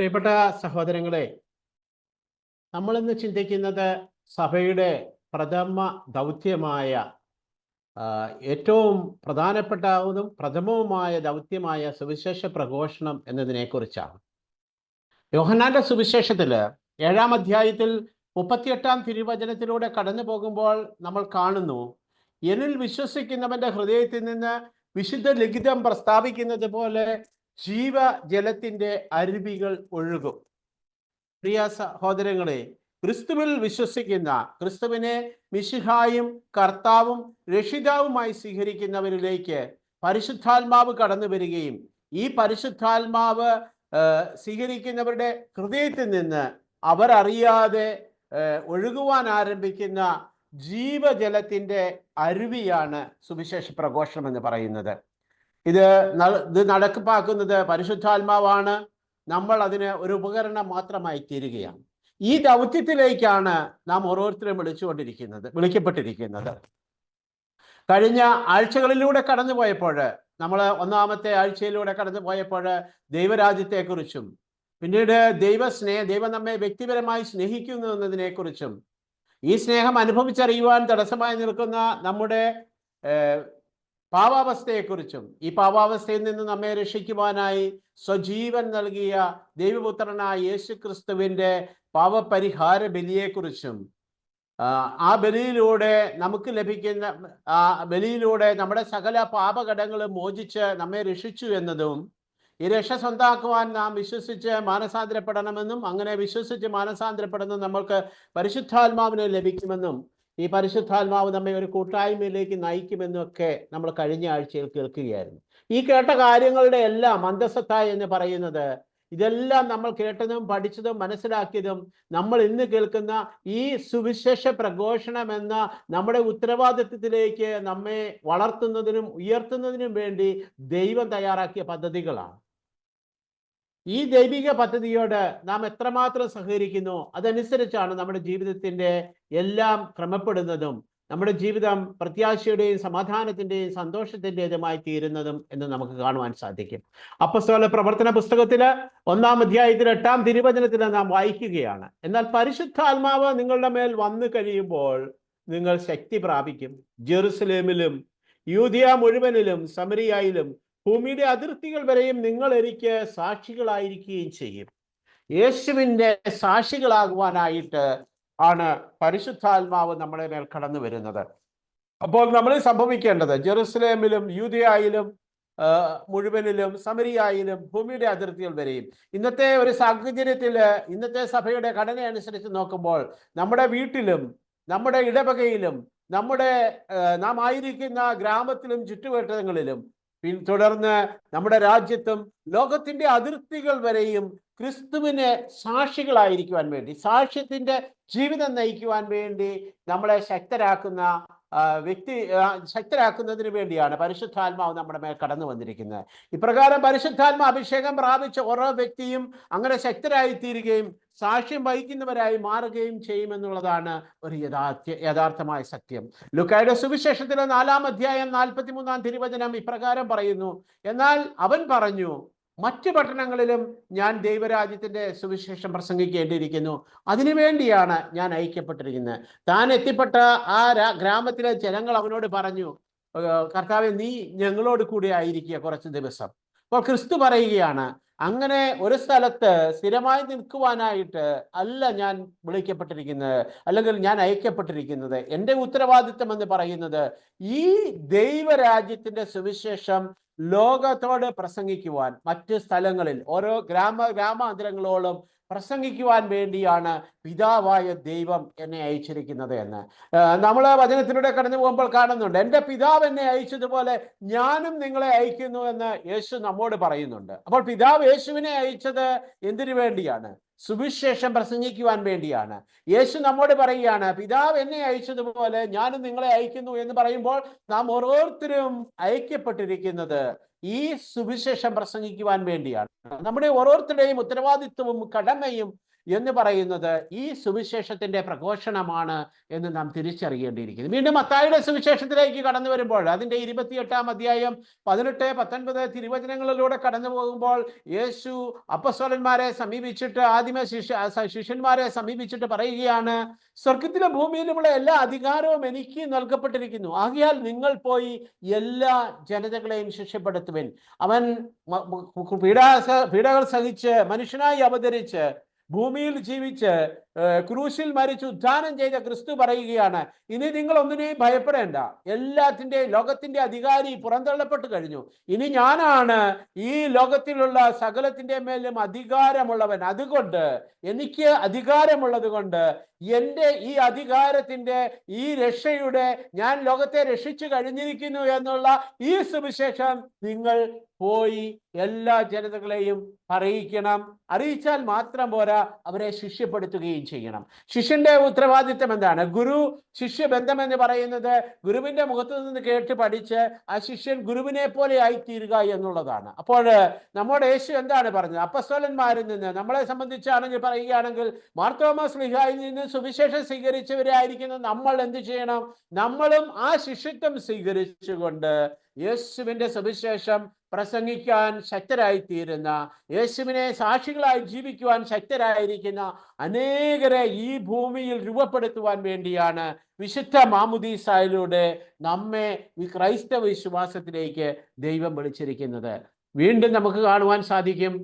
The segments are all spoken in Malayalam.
പ്രിയപ്പെട്ട സഹോദരങ്ങളെ, നമ്മളിന്ന് ചിന്തിക്കുന്നത് സഭയുടെ പ്രഥമ ദൗത്യമായ ഏറ്റവും പ്രധാനപ്പെട്ടതും പ്രഥമവുമായ ദൗത്യമായ സുവിശേഷ പ്രഘോഷണം എന്നതിനെക്കുറിച്ചാണ്. യോഹന്നാന്റെ സുവിശേഷത്തിൽ 7-ാം അധ്യായത്തിൽ 38-ാം തിരുവചനത്തിലൂടെ കടന്നു പോകുമ്പോൾ നമ്മൾ കാണുന്നു, എന്നിൽ വിശ്വസിക്കുന്നവന്റെ ഹൃദയത്തിൽ നിന്ന് വിശുദ്ധ ലിഖിതം പ്രസ്താവിക്കുന്നത് പോലെ ജീവജലത്തിന്റെ അരുവികൾ ഒഴുകും. പ്രിയ സഹോദരങ്ങളെ, ക്രിസ്തുവിൽ വിശ്വസിക്കുന്ന, ക്രിസ്തുവിനെ മിശിഹായും കർത്താവും രക്ഷിതാവുമായി സ്വീകരിക്കുന്നവരിലേക്ക് പരിശുദ്ധാത്മാവ് കടന്നു വരികയും ഈ പരിശുദ്ധാത്മാവ് സ്വീകരിക്കുന്നവരുടെ ഹൃദയത്തിൽ നിന്ന് അവർ അറിയാതെ ഒഴുകുവാൻ ആരംഭിക്കുന്ന ജീവജലത്തിന്റെ അരുവിയാണ് സുവിശേഷ പ്രഘോഷണം എന്ന് പറയുന്നത്. ഇത് നടപ്പാക്കുന്നത് പരിശുദ്ധാത്മാവാണ്. നമ്മൾ അതിന് ഒരു ഉപകരണം മാത്രമായി തീരുകയാണ്. ഈ ദൗത്യത്തിലേക്കാണ് നാം ഓരോരുത്തരും വിളിക്കപ്പെട്ടിരിക്കുന്നത്. കഴിഞ്ഞ ആഴ്ചകളിലൂടെ കടന്നുപോയപ്പോൾ, നമ്മൾ 1-ാമത്തെ ആഴ്ചയിലൂടെ കടന്നുപോയപ്പോൾ ദൈവരാജ്യത്തെക്കുറിച്ചും പിന്നീട് ദൈവം നമ്മെ വ്യക്തിപരമായി സ്നേഹിക്കുന്നു എന്നതിനെക്കുറിച്ചും ഈ സ്നേഹം അനുഭവിച്ചറിയുവാൻ തടസ്സമായി നിൽക്കുന്ന നമ്മുടെ പാവാവസ്ഥയെക്കുറിച്ചും ഈ പാവാവസ്ഥയിൽ നിന്ന് നമ്മെ രക്ഷിക്കുവാനായി സ്വജീവൻ നൽകിയ ദൈവപുത്രനായ യേശു ക്രിസ്തുവിൻ്റെ പാവപരിഹാര ബലിയെക്കുറിച്ചും ആ ബലിയിലൂടെ നമുക്ക് ലഭിക്കുന്ന ബലിയിലൂടെ നമ്മുടെ സകല പാപഘടങ്ങളും മോചിച്ച് നമ്മെ രക്ഷിച്ചു എന്നതും ഈ രക്ഷ സ്വന്തമാക്കുവാൻ നാം വിശ്വസിച്ച് മാനസാന്തരപ്പെടണമെന്നും അങ്ങനെ വിശ്വസിച്ച് മാനസാന്തരപ്പെടുന്ന നമ്മൾക്ക് പരിശുദ്ധാത്മാവിനെ ലഭിക്കുമെന്നും ഈ പരിശുദ്ധാത്മാവ് നമ്മെ ഒരു കൂട്ടായ്മയിലേക്ക് നയിക്കുമെന്നൊക്കെ നമ്മൾ കഴിഞ്ഞ ആഴ്ചയിൽ കേൾക്കുകയായിരുന്നു. ഈ കേട്ട കാര്യങ്ങളുടെ എല്ലാം അന്തസത്ത എന്ന് പറയുന്നത്, ഇതെല്ലാം നമ്മൾ കേട്ടതും പഠിച്ചതും മനസ്സിലാക്കിയതും നമ്മൾ ഇന്ന് കേൾക്കുന്ന ഈ സുവിശേഷ പ്രഘോഷണം എന്ന നമ്മുടെ ഉത്തരവാദിത്വത്തിലേക്ക് നമ്മെ വളർത്തുന്നതിനും ഉയർത്തുന്നതിനും വേണ്ടി ദൈവം തയ്യാറാക്കിയ പദ്ധതികളാണ്. ഈ ദൈവിക പദ്ധതിയോട് നാം എത്രമാത്രം സഹകരിക്കുന്നു, അതനുസരിച്ചാണ് നമ്മുടെ ജീവിതത്തിൻ്റെ എല്ലാം ക്രമപ്പെടുന്നതും നമ്മുടെ ജീവിതം പ്രത്യാശയുടെയും സമാധാനത്തിൻ്റെയും സന്തോഷത്തിൻ്റെതുമായി തീരുന്നതും എന്ന് നമുക്ക് കാണുവാൻ സാധിക്കും. അപ്പോസ്തല പ്രവർത്തന പുസ്തകത്തിൽ 1-ാം അധ്യായത്തിൽ 8-ാം തിരുവചനത്തിൽ നാം വായിക്കുകയാണ്, എന്നാൽ പരിശുദ്ധാത്മാവ് നിങ്ങളുടെ മേൽ വന്നു കഴിയുമ്പോൾ നിങ്ങൾ ശക്തി പ്രാപിക്കും. ജെറുസലേമിലും യൂദയ മുഴുവനിലും സമരിയായിലും ഭൂമിയുടെ അതിർത്തികൾ വരെയും നിങ്ങൾ എനിക്ക് സാക്ഷികളായിരിക്കുകയും ചെയ്യും. യേശുവിൻ്റെ സാക്ഷികളാകുവാനായിട്ട് ആണ് പരിശുദ്ധാത്മാവ് നമ്മുടെ മേൽ കടന്നു വരുന്നത്. അപ്പോൾ നമ്മൾ സംഭവിക്കേണ്ടത് ജെറുസലേമിലും യൂദയായിലും മുഴുവനിലും സമരിയായിലും ഭൂമിയുടെ അതിർത്തികൾ വരെയും. ഇന്നത്തെ ഒരു സാഹചര്യത്തിൽ, ഇന്നത്തെ സഭയുടെ ഘടന അനുസരിച്ച് നോക്കുമ്പോൾ നമ്മുടെ വീട്ടിലും നമ്മുടെ ഇടവകയിലും നാം ആയിരിക്കുന്ന ഗ്രാമത്തിലും ചുറ്റുവട്ടങ്ങളിലും തുടർന്ന് നമ്മുടെ രാജ്യത്തും ലോകത്തിന്റെ അതിർത്തികൾ വരെയും ക്രിസ്തുവിനെ സാക്ഷികളായിരിക്കുവാൻ വേണ്ടി, സാക്ഷ്യത്തിന്റെ ജീവിതം നയിക്കുവാൻ വേണ്ടി നമ്മളെ ശക്തരാക്കുന്നതിന് വേണ്ടിയാണ് പരിശുദ്ധാത്മാവ് നമ്മുടെ മേൽ കടന്നു വന്നിരിക്കുന്നത്. ഇപ്രകാരം പരിശുദ്ധാത്മ അഭിഷേകം പ്രാപിച്ച ഓരോ വ്യക്തിയും അങ്ങനെ ശക്തരായി തീരുകയും സാക്ഷ്യം വഹിക്കുന്നവരായി മാറുകയും ചെയ്യുമെന്നുള്ളതാണ് ഒരു യഥാർത്ഥമായ സത്യം. ലൂക്കായുടെ സുവിശേഷത്തിലെ 4-ാം അധ്യായം 43-ാം തിരുവചനം ഇപ്രകാരം പറയുന്നു, എന്നാൽ അവൻ പറഞ്ഞു, മറ്റു പട്ടണങ്ങളിലും ഞാൻ ദൈവരാജ്യത്തിൻ്റെ സുവിശേഷം പ്രസംഗിക്കേണ്ടിയിരിക്കുന്നു, അതിനുവേണ്ടിയാണ് ഞാൻ അയക്കപ്പെട്ടിരിക്കുന്നത്. താൻ എത്തിപ്പെട്ട ആ ഗ്രാമത്തിലെ ജനങ്ങൾ അവനോട് പറഞ്ഞു, കർത്താവേ, നീ ഞങ്ങളോട് കൂടി ആയിരിക്കുക കുറച്ച് ദിവസം. അപ്പോൾ ക്രിസ്തു പറയുകയാണ്, അങ്ങനെ ഒരു സ്ഥലത്ത് സ്ഥിരമായി നിൽക്കുവാനായിട്ട് അല്ല ഞാൻ വിളിക്കപ്പെട്ടിരിക്കുന്നത്, അല്ലെങ്കിൽ ഞാൻ അയക്കപ്പെട്ടിരിക്കുന്നത്. എൻ്റെ ഉത്തരവാദിത്വം എന്ന് പറയുന്നത് ഈ ദൈവരാജ്യത്തിൻ്റെ സുവിശേഷം ലോകത്തോട് പ്രസംഗിക്കുവാൻ, മറ്റ് സ്ഥലങ്ങളിൽ ഓരോ ഗ്രാമാന്തരങ്ങളോളം പ്രസംഗിക്കുവാൻ വേണ്ടിയാണ് പിതാവായ ദൈവം എന്നെ അയച്ചിരിക്കുന്നത് എന്ന് നമ്മൾ വചനത്തിലൂടെ കടന്നു പോകുമ്പോൾ കാണുന്നുണ്ട്. എൻ്റെ പിതാവ് എന്നെ അയച്ചതുപോലെ ഞാനും നിങ്ങളെ അയക്കുന്നു എന്ന് യേശു നമ്മോട് പറയുന്നുണ്ട്. അപ്പോൾ പിതാവ് യേശുവിനെ അയച്ചത് എന്തിനു വേണ്ടിയാണ്? സുവിശേഷം പ്രസംഗിക്കുവാൻ വേണ്ടിയാണ്. യേശു നമ്മോട് പറയുകയാണ്, പിതാവ് എന്നെ അയച്ചതുപോലെ ഞാനും നിങ്ങളെ അയക്കുന്നു എന്ന് പറയുമ്പോൾ നാം ഓരോരുത്തരും അയക്കപ്പെട്ടിരിക്കുന്നത് ഈ സുവിശേഷം പ്രസംഗിക്കുവാൻ വേണ്ടിയാണ്. നമ്മുടെ ഓരോരുത്തരുടെയും ഉത്തരവാദിത്വവും കടമയും എന്ന് പറയുന്നത് ഈ സുവിശേഷത്തിന്റെ പ്രഘോഷണമാണ് എന്ന് നാം തിരിച്ചറിയേണ്ടിയിരിക്കുന്നു. വീണ്ടും മത്തായിയുടെ സുവിശേഷത്തിലേക്ക് കടന്നു വരുമ്പോൾ അതിന്റെ 28-ാം അധ്യായം 18-19 തിരുവചനങ്ങളിലൂടെ കടന്നു പോകുമ്പോൾ യേശു അപ്പസ്തലന്മാരെ സമീപിച്ചിട്ട് ആദ്യമേ ശിഷ്യന്മാരെ സമീപിച്ചിട്ട് പറയുകയാണ്, സ്വർഗത്തിലും ഭൂമിയിലുമുള്ള എല്ലാ അധികാരവും എനിക്ക് നൽകപ്പെട്ടിരിക്കുന്നു. ആകയാൽ നിങ്ങൾ പോയി എല്ലാ ജനതകളെയും ശിഷ്യപ്പെടുത്തുവിൻ. അവൻ പീഡകൾ സഹിച്ച് മനുഷ്യനായി അവതരിച്ച് ഭൂമിയിൽ ജീവിച്ച് ക്രൂശിൽ മരിച്ച് ഉദ്ധാനം ചെയ്ത ക്രിസ്തു പറയുകയാണ്, ഇനി നിങ്ങൾ ഒന്നിനെയും ഭയപ്പെടേണ്ട. എല്ലാത്തിൻ്റെയും ലോകത്തിന്റെ അധികാരി പുറന്തള്ളപ്പെട്ടു കഴിഞ്ഞു. ഇനി ഞാനാണ് ഈ ലോകത്തിലുള്ള സകലത്തിന്റെ മേലും അധികാരമുള്ളവൻ. അതുകൊണ്ട് എനിക്ക് അധികാരമുള്ളത് കൊണ്ട് എൻ്റെ ഈ അധികാരത്തിന്റെ ഈ രക്ഷയുടെ ഞാൻ ലോകത്തെ രക്ഷിച്ചു കഴിഞ്ഞിരിക്കുന്നു എന്നുള്ള ഈ സുവിശേഷം നിങ്ങൾ പോയി എല്ലാ ജനതകളെയും അറിയിക്കണം. അറിയിച്ചാൽ മാത്രം പോരാ, അവരെ ശിഷ്യപ്പെടുത്തുകയും ചെയ്യണം. ശിഷ്യന്റെ ഉത്തരവാദിത്തം എന്താണ്? ഗുരു ശിഷ്യ ബന്ധം എന്ന് പറയുന്നത് ഗുരുവിന്റെ മുഖത്ത് നിന്ന് കേട്ട് പഠിച്ച് ആ ശിഷ്യൻ ഗുരുവിനെ പോലെ ആയിത്തീരുക എന്നുള്ളതാണ്. അപ്പോൾ നമ്മുടെ യേശു എന്താണ് പറഞ്ഞത്? അപ്പസ്തലന്മാരിൽ നിന്ന് നമ്മളെ സംബന്ധിച്ചാണെങ്കിൽ പറയുകയാണെങ്കിൽ മാർത്തോമാ ശ്ലീഹായിൽ നിന്ന് സുവിശേഷം സ്വീകരിച്ചവരായിരിക്കുന്ന നമ്മൾ എന്ത് ചെയ്യണം? നമ്മളും ആ ശിഷ്യത്വം സ്വീകരിച്ചുകൊണ്ട് യേശുവിന്റെ സുവിശേഷം പ്രസംഗിക്കാൻ ശക്തരായിത്തീരുന്ന, യേശുവിനെ സാക്ഷികളായി ജീവിക്കുവാൻ ശക്തരായിരിക്കുന്ന അനേകരെ ഈ ഭൂമിയിൽ രൂപപ്പെടുത്തുവാൻ വേണ്ടിയാണ് വിശുദ്ധ മാമുദീസായിലൂടെ നമ്മെ ഈ ക്രൈസ്തവ വിശ്വാസത്തിലേക്ക് ദൈവം വിളിച്ചിരിക്കുന്നത്. വീണ്ടും നമുക്ക് കാണുവാൻ സാധിക്കും,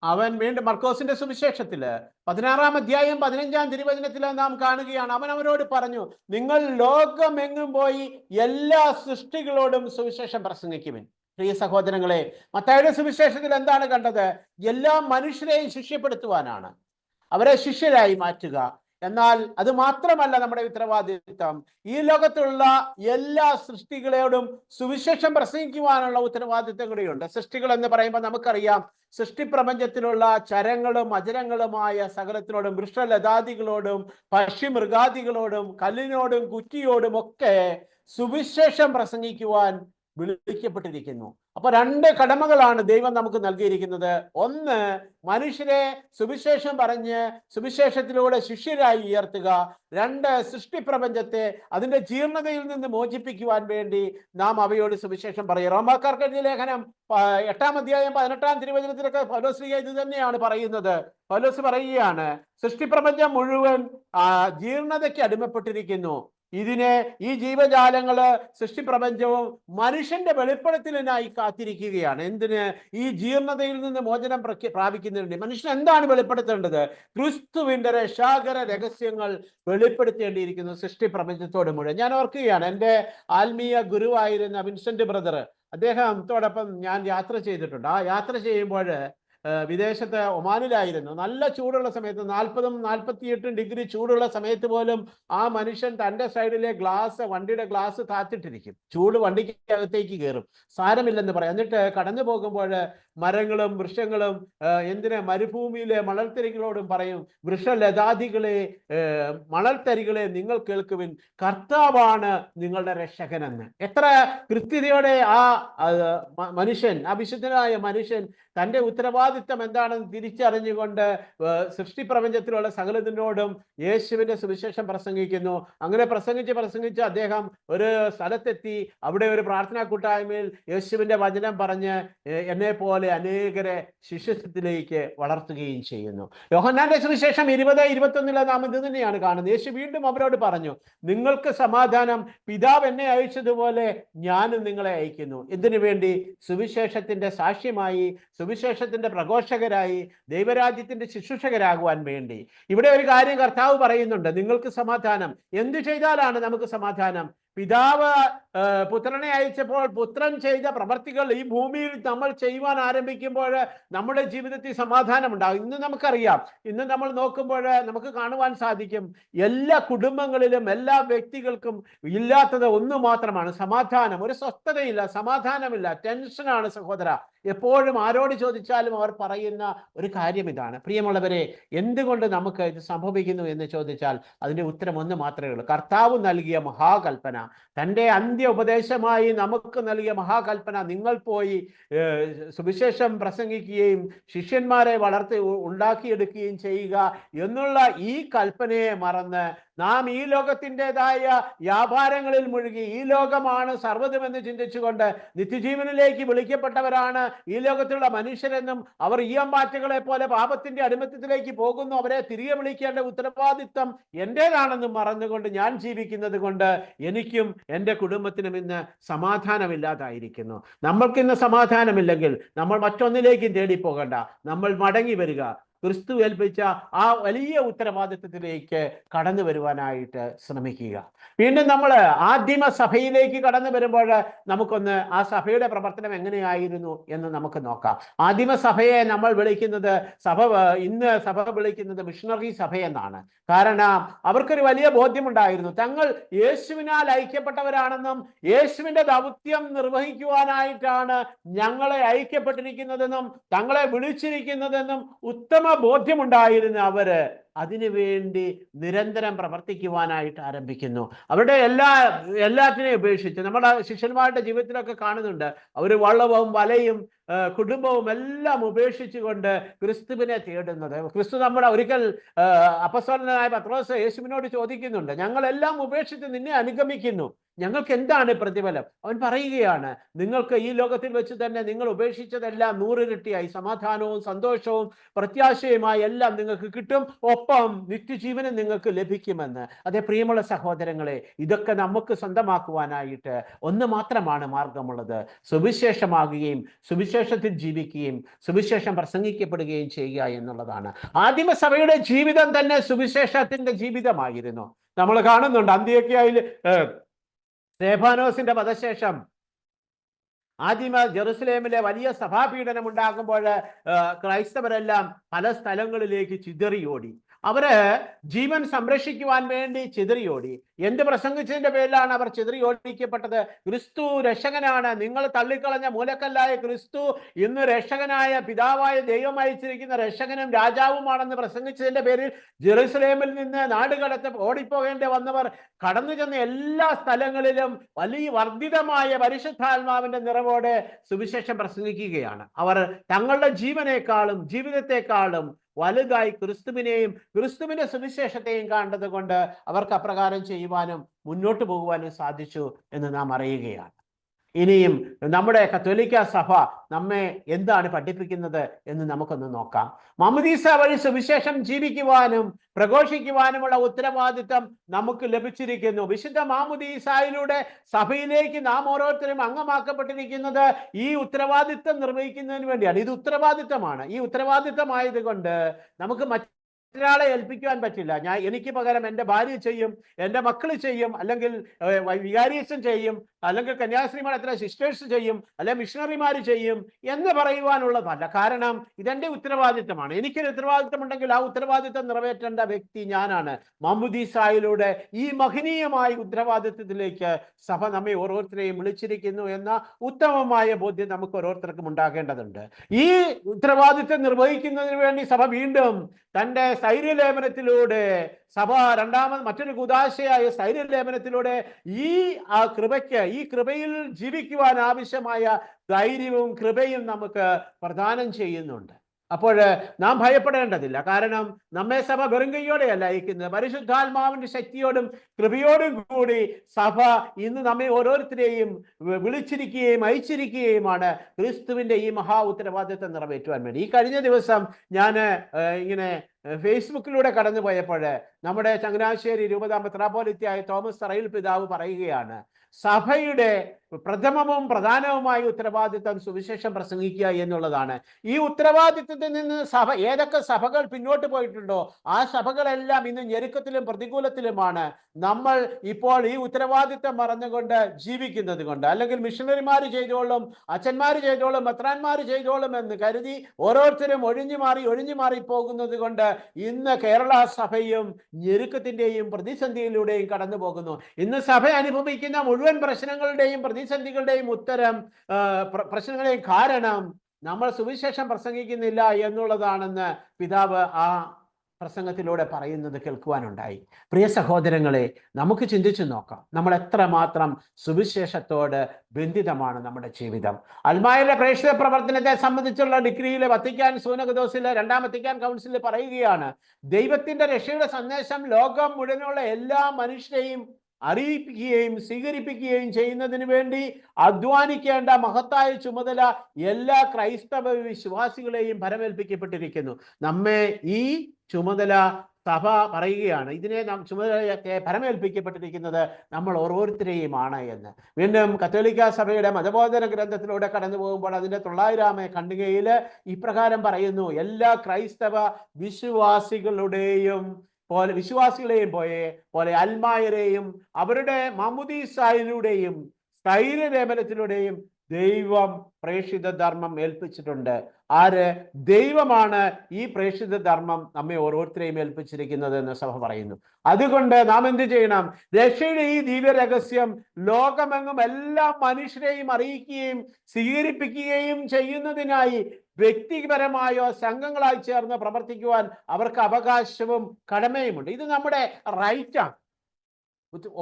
അവൻ വീണ്ടും മർക്കോസിന്റെ സുവിശേഷത്തില് 16-ാം അധ്യായം 15-ാം തിരുവചനത്തില് നാം കാണുകയാണ്, അവൻ അവരോട് പറഞ്ഞു, നിങ്ങൾ ലോകമെങ്ങും പോയി എല്ലാ സൃഷ്ടികളോടും സുവിശേഷം പ്രസംഗിക്കുവിൻ. പ്രിയ സഹോദരങ്ങളെ, മത്തായിയുടെ സുവിശേഷത്തിൽ എന്താണ് കണ്ടത്? എല്ലാ മനുഷ്യരെയും ശിഷ്യപ്പെടുത്തുവാനാണ്, അവരെ ശിഷ്യരായി മാറ്റുക. എന്നാൽ അത് മാത്രമല്ല നമ്മുടെ ഉത്തരവാദിത്വം, ഈ ലോകത്തുള്ള എല്ലാ സൃഷ്ടികളോടും സുവിശേഷം പ്രസംഗിക്കുവാനുള്ള ഉത്തരവാദിത്വം കൂടിയുണ്ട്. സൃഷ്ടികൾ എന്ന് പറയുമ്പോൾ നമുക്കറിയാം, സൃഷ്ടിപ്രപഞ്ചത്തിലുള്ള ചരങ്ങളും അചരങ്ങളുമായ സകലത്തിനോടും, വൃക്ഷലതാദികളോടും പക്ഷിമൃഗാദികളോടും കല്ലിനോടും കുറ്റിയോടും ഒക്കെ സുവിശേഷം പ്രസംഗിക്കുവാൻ വിളിക്കപ്പെട്ടിരിക്കുന്നു. അപ്പൊ രണ്ട് കടമകളാണ് ദൈവം നമുക്ക് നൽകിയിരിക്കുന്നത്. ഒന്ന്, മനുഷ്യരെ സുവിശേഷം പറഞ്ഞ് സുവിശേഷത്തിലൂടെ ശിഷ്യരായി ഉയർത്തുക. രണ്ട്, സൃഷ്ടിപ്രപഞ്ചത്തെ അതിന്റെ ജീർണതയിൽ നിന്ന് മോചിപ്പിക്കുവാൻ വേണ്ടി നാം അവയോട് സുവിശേഷം പറയുക. റോമാക്കാർക്ക് എഴുതിയ ലേഖനം 8-ാം അധ്യായം 18-ാം തിരുവചനത്തിലൊക്കെ പൗലോസ് ഇത് തന്നെയാണ് പറയുന്നത്. പൗലോസ് പറയുകയാണ്, സൃഷ്ടിപ്രപഞ്ചം മുഴുവൻ ജീർണതയ്ക്ക് അടിമപ്പെട്ടിരിക്കുന്നു. ഇതിനെ ഈ ജീവജാലങ്ങള് സൃഷ്ടിപ്രപഞ്ചവും മനുഷ്യന്റെ വെളിപ്പെടുത്തലിനായി കാത്തിരിക്കുകയാണ്. എന്തിന്? ഈ ജീർണതയിൽ നിന്ന് മോചനം പ്രാപിക്കുന്നതിന് മനുഷ്യൻ എന്താണ് വെളിപ്പെടുത്തേണ്ടത്? ക്രിസ്തുവിന്റെ രക്ഷാകര രഹസ്യങ്ങൾ വെളിപ്പെടുത്തേണ്ടിയിരിക്കുന്നു സൃഷ്ടിപ്രപഞ്ചത്തോട് മുഴുവൻ. ഞാൻ ഓർക്കുകയാണ്, എൻ്റെ ആത്മീയ ഗുരുവായിരുന്ന വിൻസെന്റ് ബ്രദർ, അദ്ദേഹത്തോടൊപ്പം ഞാൻ യാത്ര ചെയ്തിട്ടുണ്ട്. ആ യാത്ര ചെയ്യുമ്പോൾ വിദേശത്ത് ഒമാനിലായിരുന്നു. നല്ല ചൂടുള്ള സമയത്ത് 40-48 ഡിഗ്രി ചൂടുള്ള സമയത്ത് പോലും ആ മനുഷ്യൻ തൻ്റെ സൈഡിലെ വണ്ടിയുടെ ഗ്ലാസ് താത്തിട്ടിരിക്കും. ചൂട് വണ്ടിക്കകത്തേക്ക് കയറും, സാരമില്ലെന്ന് പറയും. എന്നിട്ട് കടന്നു പോകുമ്പോൾ മരങ്ങളും വൃക്ഷങ്ങളും മരുഭൂമിയിലെ മണൽത്തരികളോടും പറയും, വൃക്ഷലതാദികളെ മണൽത്തരികളെ നിങ്ങൾ കേൾക്കുവിൻ, കർത്താവാണ് നിങ്ങളുടെ രക്ഷകനെന്ന്. എത്ര കൃത്യതയോടെ ആ മനുഷ്യൻ, ആ വിശുദ്ധനായ മനുഷ്യൻ തൻ്റെ ഉത്തരവാദിത്തം എന്താണെന്ന് തിരിച്ചറിഞ്ഞുകൊണ്ട് സൃഷ്ടിപ്രപഞ്ചത്തിലുള്ള സകലതിനോടും യേശുവിന്റെ സുവിശേഷം പ്രസംഗിക്കുന്നു. അങ്ങനെ പ്രസംഗിച്ച് അദ്ദേഹം ഒരു സ്ഥലത്തെത്തി. അവിടെ ഒരു പ്രാർത്ഥനാ കൂട്ടായ്മയിൽ യേശുവിന്റെ വചനം പറഞ്ഞ് എന്നെ പോലെ അനേകരെ ശിഷ്യത്വത്തിലേക്ക് വളർത്തുകയും ചെയ്യുന്നു. യോഹന്നാന്റെ സുവിശേഷം 20-21 നാം ഇത് തന്നെയാണ് കാണുന്നത്. യേശു വീണ്ടും അവരോട് പറഞ്ഞു, നിങ്ങൾക്ക് സമാധാനം, പിതാവ് എന്നെ അയച്ചതുപോലെ ഞാനും നിങ്ങളെ അയക്കുന്നു. ഇതിനു വേണ്ടി സുവിശേഷത്തിന്റെ സാക്ഷ്യമായി, സുവിശേഷത്തിന്റെ പ്രഘോഷകരായി, ദൈവരാജ്യത്തിന്റെ ശുശ്രൂഷകരാകുവാൻ വേണ്ടി. ഇവിടെ ഒരു കാര്യം കർത്താവ് പറയുന്നുണ്ട്, നിങ്ങൾക്ക് സമാധാനം. എന്തു ചെയ്താലാണ് നമുക്ക് സമാധാനം? പിതാവ് പുത്രനെ അയച്ചപ്പോൾ പുത്രൻ ചെയ്ത പ്രവർത്തികൾ ഈ ഭൂമിയിൽ നമ്മൾ ചെയ്യുവാൻ ആരംഭിക്കുമ്പോൾ നമ്മുടെ ജീവിതത്തിൽ സമാധാനം ഉണ്ടാകും. ഇന്ന് നമുക്കറിയാം, ഇന്ന് നമ്മൾ നോക്കുമ്പോൾ നമുക്ക് കാണുവാൻ സാധിക്കും, എല്ലാ കുടുംബങ്ങളിലും എല്ലാ വ്യക്തികൾക്കും ഇല്ലാത്തത് ഒന്ന് മാത്രമാണ്, സമാധാനം. ഒരു സ്വസ്ഥതയില്ല, സമാധാനമില്ല, ടെൻഷനാണ് സഹോദര. എപ്പോഴും ആരോട് ചോദിച്ചാലും അവർ പറയുന്ന ഒരു കാര്യം ഇതാണ്. പ്രിയമുള്ളവരെ, എന്തുകൊണ്ട് നമുക്ക് ഇത് സംഭവിക്കുന്നു എന്ന് ചോദിച്ചാൽ അതിൻ്റെ ഉത്തരം ഒന്ന് മാത്രമേ ഉള്ളൂ. കർത്താവ് നൽകിയ മഹാകൽപ്പന, തൻ്റെ അന്ത്യ ഉപദേശമായി നമുക്ക് നൽകിയ മഹാകൽപ്പന, നിങ്ങൾ പോയി സുവിശേഷം പ്രസംഗിക്കുകയും ശിഷ്യന്മാരെ ഉണ്ടാക്കിയെടുക്കുകയും ചെയ്യുക എന്നുള്ള ഈ കൽപ്പനയെ മറന്ന് നാം ഈ ലോകത്തിൻ്റെതായ വ്യാപാരങ്ങളിൽ മുഴുകി ഈ ലോകമാണ് സർവ്വതുമെന്ന് ചിന്തിച്ചുകൊണ്ട് നിത്യജീവനിലേക്ക് വിളിക്കപ്പെട്ടവരാണ് ഈ ലോകത്തിലുള്ള മനുഷ്യരെന്നും അവർ ഈയമ്പാറ്റകളെ പോലെ പാപത്തിന്റെ അടിമത്തത്തിലേക്ക് പോകുന്നു, അവരെ തിരികെ വിളിക്കേണ്ട ഉത്തരവാദിത്വം എൻ്റേതാണെന്നും മറന്നുകൊണ്ട് ഞാൻ ജീവിക്കുന്നത് കൊണ്ട് എനിക്കും എൻ്റെ കുടുംബത്തിനും ഇന്ന് സമാധാനമില്ലാതായിരിക്കുന്നു. നമ്മൾക്കിന്ന് സമാധാനമില്ലെങ്കിൽ നമ്മൾ മറ്റൊന്നിലേക്കും തേടിപ്പോകണ്ട, നമ്മൾ മടങ്ങി വരിക, ക്രിസ്തു ഏൽപ്പിച്ച ആ വലിയ ഉത്തരവാദിത്വത്തിലേക്ക് കടന്നു വരുവാനായിട്ട് ശ്രമിക്കുക. വീണ്ടും നമ്മൾ ആദിമ സഭയിലേക്ക് കടന്നു വരുമ്പോൾ നമുക്കൊന്ന് ആ സഭയുടെ പ്രവർത്തനം എങ്ങനെയായിരുന്നു എന്ന് നമുക്ക് നോക്കാം. ആദിമ സഭയെ നമ്മൾ വിളിക്കുന്നത് ഇന്ന് സഭ വിളിക്കുന്നത് മിഷണറി സഭയെന്നാണ്. കാരണം അവർക്കൊരു വലിയ ബോധ്യമുണ്ടായിരുന്നു, തങ്ങൾ യേശുവിനാൽ ഐക്യപ്പെട്ടവരാണെന്നും യേശുവിൻ്റെ ദൗത്യം നിർവഹിക്കുവാനായിട്ടാണ് ഞങ്ങളെ ഐക്യപ്പെട്ടിരിക്കുന്നതെന്നും തങ്ങളെ വിളിച്ചിരിക്കുന്നതെന്നും ഉത്തമ ബോധ്യമുണ്ടായിരുന്ന അവര് അതിനുവേണ്ടി നിരന്തരം പ്രവർത്തിക്കുവാനായിട്ട് ആരംഭിക്കുന്നു. അവരുടെ എല്ലാത്തിനെയും ഉപേക്ഷിച്ച് നമ്മുടെ ശിഷ്യന്മാരുടെ ജീവിതത്തിലൊക്കെ കാണുന്നുണ്ട്, അവർ വള്ളവും വലയും കുടുംബവും എല്ലാം ഉപേക്ഷിച്ചുകൊണ്ട് ക്രിസ്തുവിനെ തേടുന്നത്. ക്രിസ്തു നമ്മുടെ ഒരിക്കൽ അപ്പസ്തലനായ പത്രോസ് യേശുവിനോട് ചോദിക്കുന്നുണ്ട്, ഞങ്ങളെല്ലാം ഉപേക്ഷിച്ച് നിന്നെ അനുഗമിക്കുന്നു, ഞങ്ങൾക്ക് എന്താണ് പ്രതിഫലം? അവൻ പറയുകയാണ്, നിങ്ങൾക്ക് ഈ ലോകത്തിൽ വെച്ച് തന്നെ നിങ്ങൾ ഉപേക്ഷിച്ചതെല്ലാം 100 ഇരട്ടിയായി സമാധാനവും സന്തോഷവും പ്രത്യാശയുമായി എല്ലാം നിങ്ങൾക്ക് കിട്ടും, ഒപ്പം നിത്യജീവനും നിങ്ങൾക്ക് ലഭിക്കുമെന്ന്. അതേ പ്രിയമുള്ള സഹോദരങ്ങളെ, ഇതൊക്കെ നമുക്ക് സ്വന്തമാക്കുവാനായിട്ട് ഒന്ന് മാത്രമാണ് മാർഗമുള്ളത്, സുവിശേഷമാകുകയും സുവിശേഷത്തിൽ ജീവിക്കുകയും സുവിശേഷം പ്രസംഗിക്കപ്പെടുകയും ചെയ്യുക എന്നുള്ളതാണ്. ആദിമസഭയുടെ ജീവിതം തന്നെ സുവിശേഷത്തിന്റെ ജീവിതമായിരുന്നു. നമ്മൾ കാണുന്നുണ്ട് അന്ത്യോക്യയിൽ സ്തെഫാനോസിന്റെ വധശേഷം ആദിമ ജെറുസലേമിലെ വലിയ സഭാപീഡനം ഉണ്ടാകുമ്പോൾ ക്രൈസ്തവരെല്ലാം പല സ്ഥലങ്ങളിലേക്ക് ചിതറിയോടി. അവര് ജീവൻ സംരക്ഷിക്കുവാൻ വേണ്ടി ചിതറിയോടി. എന്ത് പ്രസംഗിച്ചതിന്റെ പേരിലാണ് അവർ ചിതറിയോടിക്കപ്പെട്ടത്? ക്രിസ്തു രക്ഷകനാണ്, നിങ്ങൾ തള്ളിക്കളഞ്ഞ മൂലക്കല്ലായ ക്രിസ്തു ഇന്ന് രക്ഷകനായ പിതാവായ ദൈവം അയച്ചിരിക്കുന്ന രക്ഷകനും രാജാവുമാണെന്ന് പ്രസംഗിച്ചതിന്റെ പേരിൽ ജെറുസലേമിൽ നിന്ന് നാടുകടത്ത് ഓടിപ്പോകേണ്ടി വന്നവർ കടന്നു ചെന്ന എല്ലാ സ്ഥലങ്ങളിലും വലിയ വർദ്ധിതമായ പരിശുദ്ധാത്മാവിന്റെ നിറവോടെ സുവിശേഷം പ്രസംഗിക്കുകയാണ്. അവർ തങ്ങളുടെ ജീവനേക്കാളും ജീവിതത്തെക്കാളും വലുതായി ക്രിസ്തുവിനെയും ക്രിസ്തുവിന്റെ സുവിശേഷത്തെയും കണ്ടത് കൊണ്ട് അവർക്ക് അപ്രകാരം ചെയ്യുവാനും മുന്നോട്ട് പോകുവാനും സാധിച്ചു എന്ന് നാം അറിയുകയാണ്. ഇനിയും നമ്മുടെ കത്തോലിക്ക സഭ നമ്മെ എന്താണ് പഠിപ്പിക്കുന്നത് എന്ന് നമുക്കൊന്ന് നോക്കാം. മാമോദീസ വഴി സുവിശേഷം ജീവിക്കുവാനും പ്രഘോഷിക്കുവാനുമുള്ള ഉത്തരവാദിത്വം നമുക്ക് ലഭിച്ചിരിക്കുന്നു. വിശുദ്ധ മാമോദീസായിലൂടെ സഭയിലേക്ക് നാം ഓരോരുത്തരും അംഗമാക്കപ്പെട്ടിരിക്കുന്നത് ഈ ഉത്തരവാദിത്വം നിർവഹിക്കുന്നതിന് വേണ്ടിയാണ്. ഇത് ഉത്തരവാദിത്വമാണ്. ഈ ഉത്തരവാദിത്വമായതുകൊണ്ട് നമുക്ക് മറ്റൊരാളെ ഏൽപ്പിക്കുവാൻ പറ്റില്ല. എനിക്ക് പകരം എൻ്റെ ഭാര്യ ചെയ്യും, എൻ്റെ മക്കൾ ചെയ്യും, അല്ലെങ്കിൽ വികാരീസം ചെയ്യും, അല്ലെങ്കിൽ കന്യാസ്ത്രീമാർ എത്ര സിസ്റ്റേഴ്സ് ചെയ്യും, അല്ലെങ്കിൽ മിഷണറിമാർ ചെയ്യും എന്ന് പറയുവാനുള്ളതല്ല. കാരണം ഇതെൻ്റെ ഉത്തരവാദിത്തമാണ്. എനിക്കൊരു ഉത്തരവാദിത്തം ഉണ്ടെങ്കിൽ ആ ഉത്തരവാദിത്തം നിറവേറ്റേണ്ട വ്യക്തി ഞാനാണ്. മാമോദീസായിലൂടെ ഈ മഹനീയമായ ഉത്തരവാദിത്തത്തിലേക്ക് സഭ നമ്മെ ഓരോരുത്തരെയും വിളിച്ചിരിക്കുന്നു എന്ന ഉത്തമമായ ബോധ്യം നമുക്ക് ഓരോരുത്തർക്കും ഉണ്ടാകേണ്ടതുണ്ട്. ഈ ഉത്തരവാദിത്തം നിർവഹിക്കുന്നതിന് വേണ്ടി സഭ വീണ്ടും തൻ്റെ സ്ഥൈര്യലേപനത്തിലൂടെ മറ്റൊരു കുദാശയായ സ്ഥൈര്യലേപനത്തിലൂടെ ഈ കൃപയിൽ ജീവിക്കുവാൻ ആവശ്യമായ ധൈര്യവും കൃപയും നമുക്ക് പ്രദാനം ചെയ്യുന്നുണ്ട്. അപ്പോൾ നാം ഭയപ്പെടേണ്ടതില്ല. കാരണം നമ്മെ സഭ വെറും കൈയോടെയല്ല അയക്കുന്നത്, പരിശുദ്ധാത്മാവിന്റെ ശക്തിയോടും കൃപയോടും കൂടി സഭ ഇന്ന് നമ്മെ ഓരോരുത്തരെയും വിളിച്ചിരിക്കുകയും അയച്ചിരിക്കുകയുമാണ് ക്രിസ്തുവിന്റെ ഈ മഹാ ഉത്തരവാദിത്വം നിറവേറ്റുവാൻ വേണ്ടി. ഈ കഴിഞ്ഞ ദിവസം ഞാൻ ഇങ്ങനെ ഫേസ്ബുക്കിലൂടെ കടന്നു പോയപ്പോൾ നമ്മുടെ ചങ്ങനാശ്ശേരി രൂപതാ മെത്രാപ്പോലീത്തയായ തോമസ് തറയിൽ പിതാവ് പറയുകയാണ്, സഭയുടെ പ്രഥമവും പ്രധാനവുമായ ഉത്തരവാദിത്വം സുവിശേഷം പ്രസംഗിക്കുക എന്നുള്ളതാണ്. ഈ ഉത്തരവാദിത്വത്തിൽ നിന്ന് ഏതൊക്കെ സഭകൾ പിന്നോട്ട് പോയിട്ടുണ്ടോ ആ സഭകളെല്ലാം ഇന്ന് ഞെരുക്കത്തിലും പ്രതികൂലത്തിലുമാണ്. നമ്മൾ ഇപ്പോൾ ഈ ഉത്തരവാദിത്വം മറന്നുകൊണ്ട് ജീവിക്കുന്നത് കൊണ്ട്, അല്ലെങ്കിൽ മിഷണറിമാർ ചെയ്തോളും, അച്ഛന്മാർ ചെയ്തോളും, മെത്രാന്മാർ ചെയ്തോളും എന്ന് കരുതി ഓരോരുത്തരും ഒഴിഞ്ഞു മാറി പോകുന്നത് കൊണ്ട് ഇന്ന് കേരള സഭയും ഞെരുക്കത്തിന്റെയും പ്രതിസന്ധിയിലൂടെയും കടന്നു പോകുന്നു. ഇന്ന് സഭ അനുഭവിക്കുന്ന മുഴുവൻ പ്രശ്നങ്ങളുടെയും പ്രതിസന്ധികളുടെയും പ്രശ്നങ്ങളുടെയും കാരണം നമ്മൾ സുവിശേഷം പ്രസംഗിക്കുന്നില്ല എന്നുള്ളതാണെന്ന് പിതാവ് ആ പ്രസംഗത്തിലൂടെ പറയുന്നത് കേൾക്കുവാനുണ്ടായി. പ്രിയ സഹോദരങ്ങളെ, നമുക്ക് ചിന്തിച്ചു നോക്കാം, നമ്മൾ എത്രമാത്രം സുവിശേഷത്തോട് ബന്ധിതമാണ് നമ്മുടെ ജീവിതം. അൽമായയുടെ പ്രേക്ഷിത പ്രവർത്തനത്തെ സംബന്ധിച്ചുള്ള ഡിഗ്രിയിൽ വത്തിക്കാൻ സൂനകദോസിലെ 2ാം വത്തിക്കാൻ കൗൺസിലിൽ പറയുകയാണ്, ദൈവത്തിന്റെ രക്ഷയുടെ സന്ദേശം ലോകം മുഴുവനുള്ള എല്ലാ മനുഷ്യരെയും അറിയിപ്പിക്കുകയും സ്വീകരിപ്പിക്കുകയും ചെയ്യുന്നതിന് വേണ്ടി അധ്വാനിക്കേണ്ട മഹത്തായ ചുമതല എല്ലാ ക്രൈസ്തവ വിശ്വാസികളെയും ഭരമേൽപ്പിക്കപ്പെട്ടിരിക്കുന്നു. നമ്മെ ഈ ചുമതല സഭ പറയുകയാണ്, ഇതിനെ നാം ചുമതലയൊക്കെ ഭരമേൽപ്പിക്കപ്പെട്ടിരിക്കുന്നത് നമ്മൾ ഓരോരുത്തരെയുമാണ് എന്ന്. വീണ്ടും കത്തോലിക്ക സഭയുടെ മതബോധന ഗ്രന്ഥത്തിലൂടെ കടന്നു പോകുമ്പോൾ അതിൻ്റെ 900ാം ഖണ്ഡികയിൽ ഇപ്രകാരം പറയുന്നു, എല്ലാ ക്രൈസ്തവ വിശ്വാസികളെയും പോലെ അൽമായരെയും അവരുടെ മാമുദീസായിലൂടെയും സ്ഥൈര്യലേപനത്തിലൂടെയും ദൈവം പ്രേക്ഷിത ധർമ്മം ഏൽപ്പിച്ചിട്ടുണ്ട്. ആര്? ദൈവമാണ് ഈ പ്രേക്ഷിത ധർമ്മം നമ്മെ ഓരോരുത്തരെയും ഏൽപ്പിച്ചിരിക്കുന്നത് എന്ന് സഭ പറയുന്നു. അതുകൊണ്ട് നാം എന്ത് ചെയ്യണം? രക്ഷയുടെ ഈ ദിവ്യ രഹസ്യം ലോകമെങ്ങും എല്ലാ മനുഷ്യരെയും അറിയിക്കുകയും സ്വീകരിപ്പിക്കുകയും ചെയ്യുന്നതിനായി വ്യക്തിപരമായോ സംഘങ്ങളായി ചേർന്ന് പ്രവർത്തിക്കുവാൻ അവർക്ക് അവകാശവും കടമയുമുണ്ട്. ഇത് നമ്മുടെ റൈറ്റാണ്,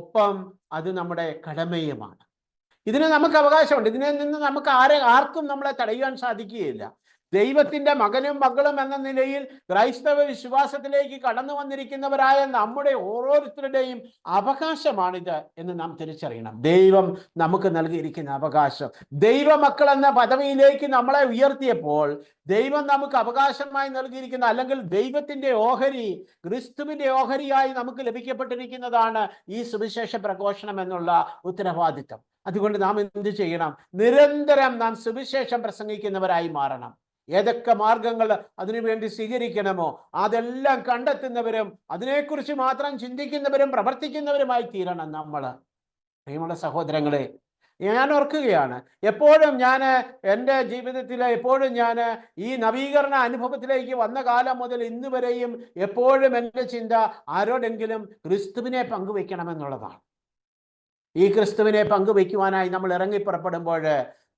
ഒപ്പം അത് നമ്മുടെ കടമയുമാണ്. ഇതിന് നമുക്ക് അവകാശമുണ്ട്. ഇതിനെ നിന്ന് നമുക്ക് ആർക്കും നമ്മളെ തടയാൻ സാധിക്കുകയില്ല. ദൈവത്തിന്റെ മകനും മകളും എന്ന നിലയിൽ ക്രൈസ്തവ വിശ്വാസത്തിലേക്ക് കടന്നു വന്നിരിക്കുന്നവരായ നമ്മുടെ ഓരോരുത്തരുടെയും അവകാശമാണിത് എന്ന് നാം തിരിച്ചറിയണം. ദൈവം നമുക്ക് നൽകിയിരിക്കുന്ന അവകാശം. ദൈവമക്കൾ എന്ന പദവിയിലേക്ക് നമ്മളെ ഉയർത്തിയപ്പോൾ ദൈവം നമുക്ക് അവകാശമായി നൽകിയിരിക്കുന്ന, അല്ലെങ്കിൽ ദൈവത്തിന്റെ ഓഹരി, ക്രിസ്തുവിന്റെ ഓഹരിയായി നമുക്ക് ലഭിക്കപ്പെട്ടിരിക്കുന്നതാണ് ഈ സുവിശേഷ പ്രഘോഷണം എന്നുള്ള ഉത്തരവാദിത്തം. അതുകൊണ്ട് നാം എന്ത് ചെയ്യണം? നിരന്തരം നാം സുവിശേഷം പ്രസംഗിക്കുന്നവരായി മാറണം. ഏതൊക്കെ മാർഗങ്ങൾ അതിനുവേണ്ടി സ്വീകരിക്കണമോ അതെല്ലാം കണ്ടെത്തുന്നവരും അതിനെക്കുറിച്ച് മാത്രം ചിന്തിക്കുന്നവരും പ്രവർത്തിക്കുന്നവരുമായി തീരണം നമ്മൾ. പ്രിയമുള്ള സഹോദരങ്ങളെ, ഞാൻ ഓർക്കുകയാണ്, എപ്പോഴും ഞാൻ എൻ്റെ ജീവിതത്തിൽ ഞാൻ ഈ നവീകരണ അനുഭവത്തിലേക്ക് വന്ന കാലം മുതൽ ഇന്ന് വരെയും എപ്പോഴും എൻ്റെ ചിന്ത ആരോടെങ്കിലും ക്രിസ്തുവിനെ പങ്കുവെക്കണമെന്നുള്ളതാണ്. ഈ ക്രിസ്തുവിനെ പങ്കുവെക്കുവാനായി നമ്മൾ ഇറങ്ങിപ്പുറപ്പെടുമ്പോൾ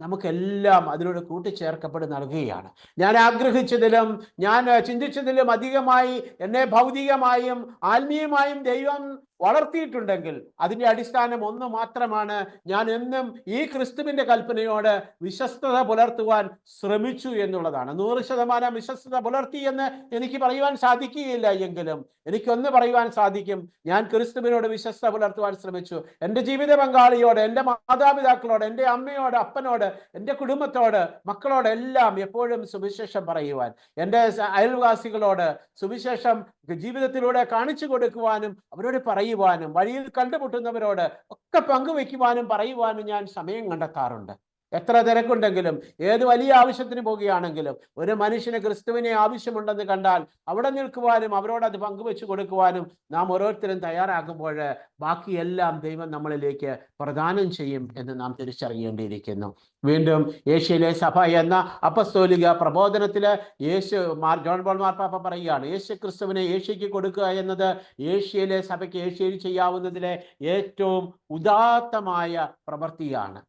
നമുക്കെല്ലാം അതിലൂടെ കൂട്ടിച്ചേർക്കപ്പെട്ട് നൽകുകയാണ്. ഞാൻ ആഗ്രഹിച്ചതിലും ഞാൻ ചിന്തിച്ചതിലും അധികമായി എന്നെ ഭൗതികമായും ആത്മീയമായും ദൈവം വളർത്തിയിട്ടുണ്ടെങ്കിൽ അതിൻ്റെ അടിസ്ഥാനം ഒന്ന് മാത്രമാണ്, ഞാൻ എന്നും ഈ ക്രിസ്തുവിൻ്റെ കൽപ്പനയോട് വിശ്വസ്തത പുലർത്തുവാൻ ശ്രമിച്ചു എന്നുള്ളതാണ്. 100% വിശ്വസ്തത പുലർത്തി എന്ന് എനിക്ക് പറയുവാൻ സാധിക്കുകയില്ല, എങ്കിലും എനിക്കൊന്ന് പറയുവാൻ സാധിക്കും, ഞാൻ ക്രിസ്തുവിനോട് വിശ്വസ്തത പുലർത്തുവാൻ ശ്രമിച്ചു. എൻ്റെ ജീവിത പങ്കാളിയോട്, എൻ്റെ മാതാപിതാക്കളോട്, എൻ്റെ അമ്മയോട്, അപ്പനോട്, എൻ്റെ കുടുംബത്തോട്, മക്കളോട് എല്ലാം എപ്പോഴും സുവിശേഷം പറയുവാൻ, എൻ്റെ അയൽവാസികളോട് സുവിശേഷം ജീവിതത്തിലൂടെ കാണിച്ചു കൊടുക്കുവാനും അവരോട് പറയുവാനും വഴിയിൽ കണ്ടുമുട്ടുന്നവരോട് ഒക്കെ പങ്കുവെക്കുവാനും പറയുവാനും ഞാൻ സമയം കണ്ടെത്താറുണ്ട്. എത്ര തിരക്കുണ്ടെങ്കിലും, ഏത് വലിയ ആവശ്യത്തിന് പോവുകയാണെങ്കിലും, ഒരു മനുഷ്യന് ക്രിസ്തുവിനെ ആവശ്യമുണ്ടെന്ന് കണ്ടാൽ അവിടെ നിൽക്കുവാനും അവരോട് അത് പങ്കുവെച്ചു കൊടുക്കുവാനും നാം ഓരോരുത്തരും തയ്യാറാകുമ്പോൾ ബാക്കിയെല്ലാം ദൈവം നമ്മളിലേക്ക് പ്രദാനം ചെയ്യും എന്ന് നാം തിരിച്ചറിയേണ്ടിയിരിക്കുന്നു. വീണ്ടും ഏഷ്യയിലെ സഭ എന്ന അപ്പസ്തോലിക പ്രബോധനത്തിൽ ജോൺ പോൾ മാർപ്പാപ്പ പറയുകയാണ്, യേശു ക്രിസ്തുവിനെ ഏഷ്യയ്ക്ക് കൊടുക്കുക എന്നത് ഏഷ്യയിലെ സഭയ്ക്ക് ഏഷ്യയിൽ ചെയ്യാവുന്നതിലെ ഏറ്റവും ഉദാത്തമായ പ്രവൃത്തിയാണ്.